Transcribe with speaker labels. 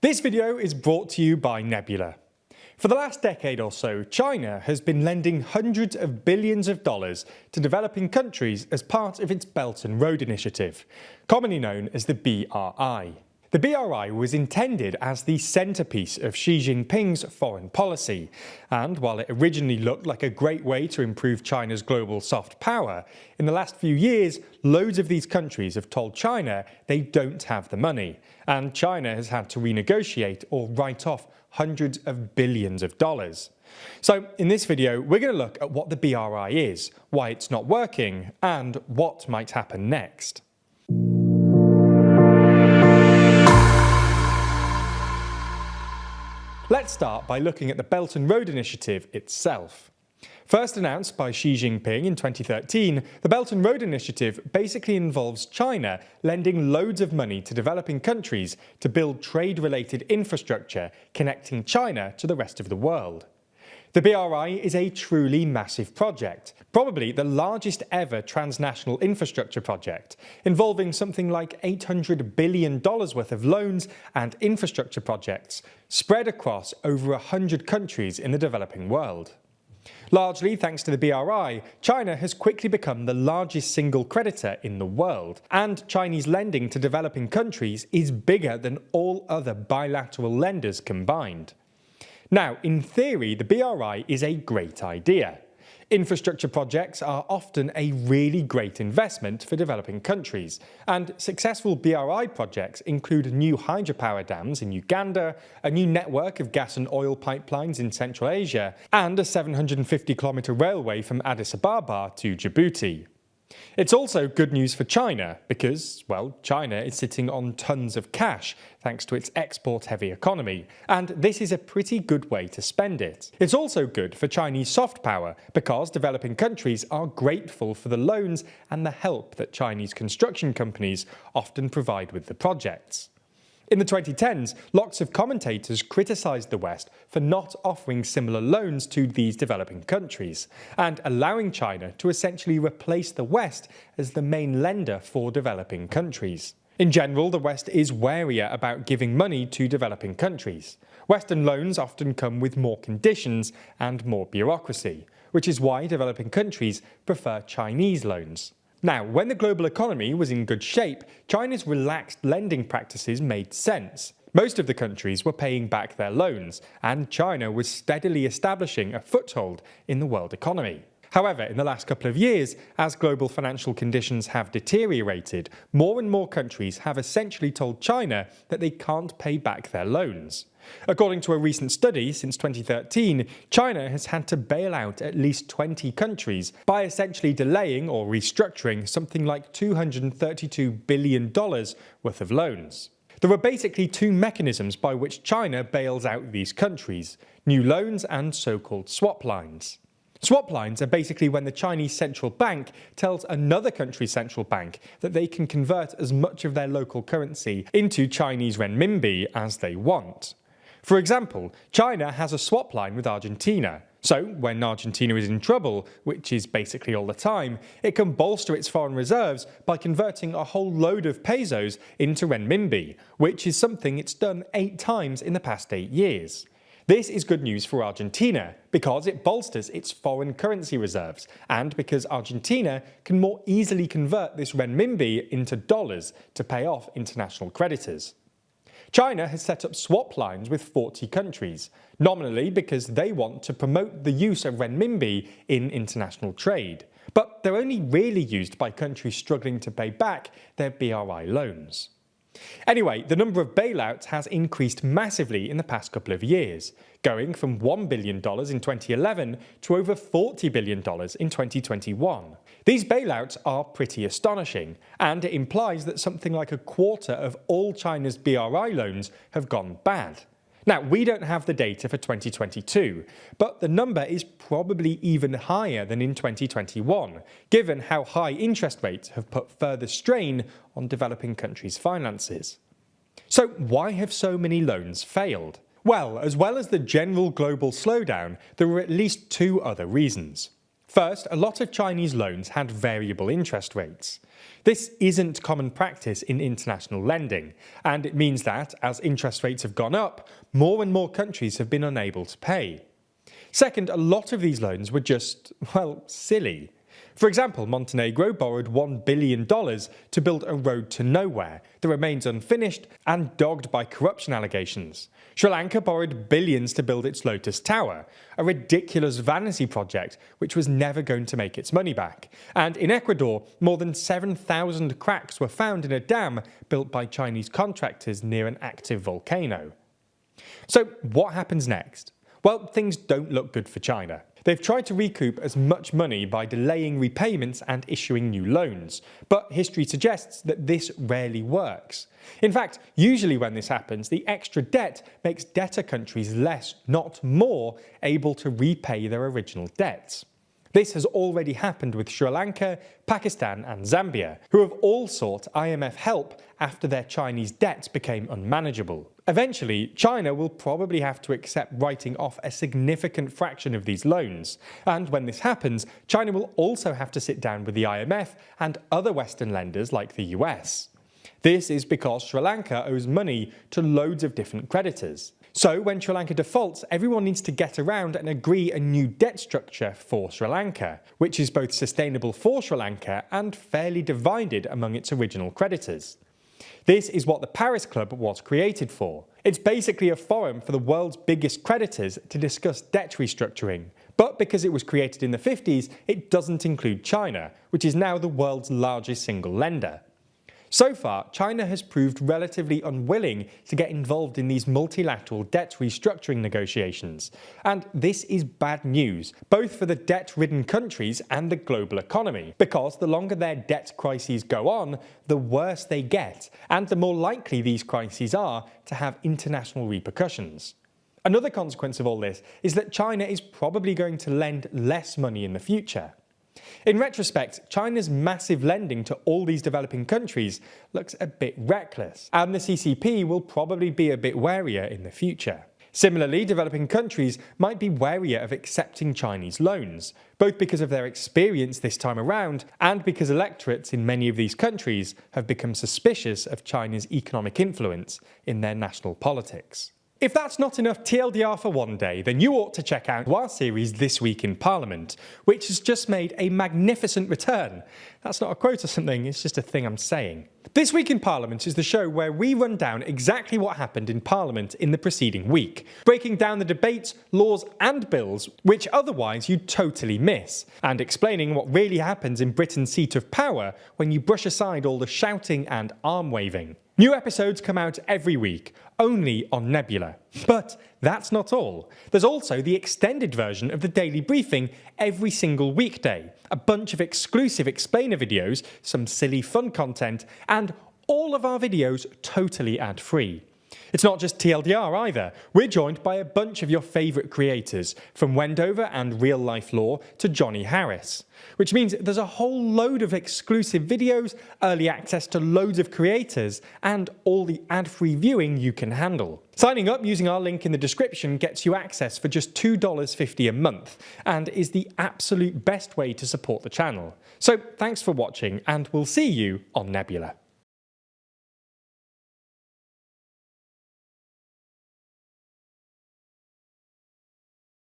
Speaker 1: This video is brought to you by Nebula. For the last decade or so, China has been lending hundreds of billions of dollars to developing countries as part of its Belt and Road Initiative, commonly known as the BRI. The BRI was intended as the centrepiece of Xi Jinping's foreign policy, and while it originally looked like a great way to improve China's global soft power, in the last few years, loads of these countries have told China they don't have the money, and China has had to renegotiate or write off hundreds of billions of dollars. So in this video, we're going to look at what the BRI is, why it's not working, and what might happen next. Let's start by looking at the Belt and Road Initiative itself. First announced by Xi Jinping in 2013, the Belt and Road Initiative basically involves China lending loads of money to developing countries to build trade-related infrastructure connecting China to the rest of the world. The BRI is a truly massive project, probably the largest ever transnational infrastructure project, involving something like $800 billion worth of loans and infrastructure projects spread across over 100 countries in the developing world. Largely thanks to the BRI, China has quickly become the largest single creditor in the world, and Chinese lending to developing countries is bigger than all other bilateral lenders combined. Now, in theory, the BRI is a great idea. Infrastructure projects are often a really great investment for developing countries, and successful BRI projects include new hydropower dams in Uganda, a new network of gas and oil pipelines in Central Asia, and a 750-kilometre railway from Addis Ababa to Djibouti. It's also good news for China because, well, China is sitting on tons of cash thanks to its export-heavy economy, and this is a pretty good way to spend it. It's also good for Chinese soft power because developing countries are grateful for the loans and the help that Chinese construction companies often provide with the projects. In the 2010s, lots of commentators criticised the West for not offering similar loans to these developing countries, and allowing China to essentially replace the West as the main lender for developing countries. In general, the West is warier about giving money to developing countries. Western loans often come with more conditions and more bureaucracy, which is why developing countries prefer Chinese loans. Now, when the global economy was in good shape, China's relaxed lending practices made sense. Most of the countries were paying back their loans, and China was steadily establishing a foothold in the world economy. However, in the last couple of years, as global financial conditions have deteriorated, more and more countries have essentially told China that they can't pay back their loans. According to a recent study, since 2013, China has had to bail out at least 20 countries by essentially delaying or restructuring something like $232 billion worth of loans. There are basically two mechanisms by which China bails out these countries: new loans and so-called swap lines. Swap lines are basically when the Chinese central bank tells another country's central bank that they can convert as much of their local currency into Chinese renminbi as they want. For example, China has a swap line with Argentina, so when Argentina is in trouble, which is basically all the time, it can bolster its foreign reserves by converting a whole load of pesos into renminbi, which is something it's done 8 times in the past 8 years. This is good news for Argentina because it bolsters its foreign currency reserves, and because Argentina can more easily convert this renminbi into dollars to pay off international creditors. China has set up swap lines with 40 countries, nominally because they want to promote the use of renminbi in international trade, but they're only really used by countries struggling to pay back their BRI loans. Anyway, the number of bailouts has increased massively in the past couple of years, going from $1 billion in 2011 to over $40 billion in 2021. These bailouts are pretty astonishing, and it implies that something like a quarter of all China's BRI loans have gone bad. Now, we don't have the data for 2022, but the number is probably even higher than in 2021, given how high interest rates have put further strain on developing countries' finances. So why have so many loans failed? Well as the general global slowdown, there were at least 2 other reasons. First, a lot of Chinese loans had variable interest rates. This isn't common practice in international lending, and it means that, as interest rates have gone up, more and more countries have been unable to pay. Second, a lot of these loans were just, well, silly. For example, Montenegro borrowed $1 billion to build a road to nowhere that remains unfinished and dogged by corruption allegations. Sri Lanka borrowed billions to build its Lotus Tower, a ridiculous vanity project which was never going to make its money back. And in Ecuador, more than 7,000 cracks were found in a dam built by Chinese contractors near an active volcano. So what happens next? Well, things don't look good for China. They've tried to recoup as much money by delaying repayments and issuing new loans, but history suggests that this rarely works. In fact, usually when this happens, the extra debt makes debtor countries less, not more, able to repay their original debts. This has already happened with Sri Lanka, Pakistan and Zambia, who have all sought IMF help after their Chinese debts became unmanageable. Eventually, China will probably have to accept writing off a significant fraction of these loans, and when this happens, China will also have to sit down with the IMF and other Western lenders like the US. This is because Sri Lanka owes money to loads of different creditors. So when Sri Lanka defaults, everyone needs to get around and agree a new debt structure for Sri Lanka, which is both sustainable for Sri Lanka and fairly divided among its original creditors. This is what the Paris Club was created for. It's basically a forum for the world's biggest creditors to discuss debt restructuring. But because it was created in the 50s, it doesn't include China, which is now the world's largest single lender. So far, China has proved relatively unwilling to get involved in these multilateral debt restructuring negotiations. And this is bad news, both for the debt-ridden countries and the global economy, because the longer their debt crises go on, the worse they get, and the more likely these crises are to have international repercussions. Another consequence of all this is that China is probably going to lend less money in the future. In retrospect, China's massive lending to all these developing countries looks a bit reckless, and the CCP will probably be a bit warier in the future. Similarly, developing countries might be warier of accepting Chinese loans, both because of their experience this time around and because electorates in many of these countries have become suspicious of China's economic influence in their national politics. If that's not enough TLDR for one day, then you ought to check out our series This Week in Parliament, which has just made a magnificent return. That's not a quote or something, it's just a thing I'm saying. This Week in Parliament is the show where we run down exactly what happened in Parliament in the preceding week, breaking down the debates, laws and bills which otherwise you'd totally miss, and explaining what really happens in Britain's seat of power when you brush aside all the shouting and arm-waving. New episodes come out every week, only on Nebula. But that's not all. There's also the extended version of the daily briefing every single weekday, a bunch of exclusive explainer videos, some silly fun content, and all of our videos totally ad-free. It's not just TLDR either. We're joined by a bunch of your favourite creators, from Wendover and Real Life Law to Johnny Harris. Which means there's a whole load of exclusive videos, early access to loads of creators, and all the ad-free viewing you can handle. Signing up using our link in the description gets you access for just $2.50 a month, and is the absolute best way to support the channel. So thanks for watching, and we'll see you on Nebula.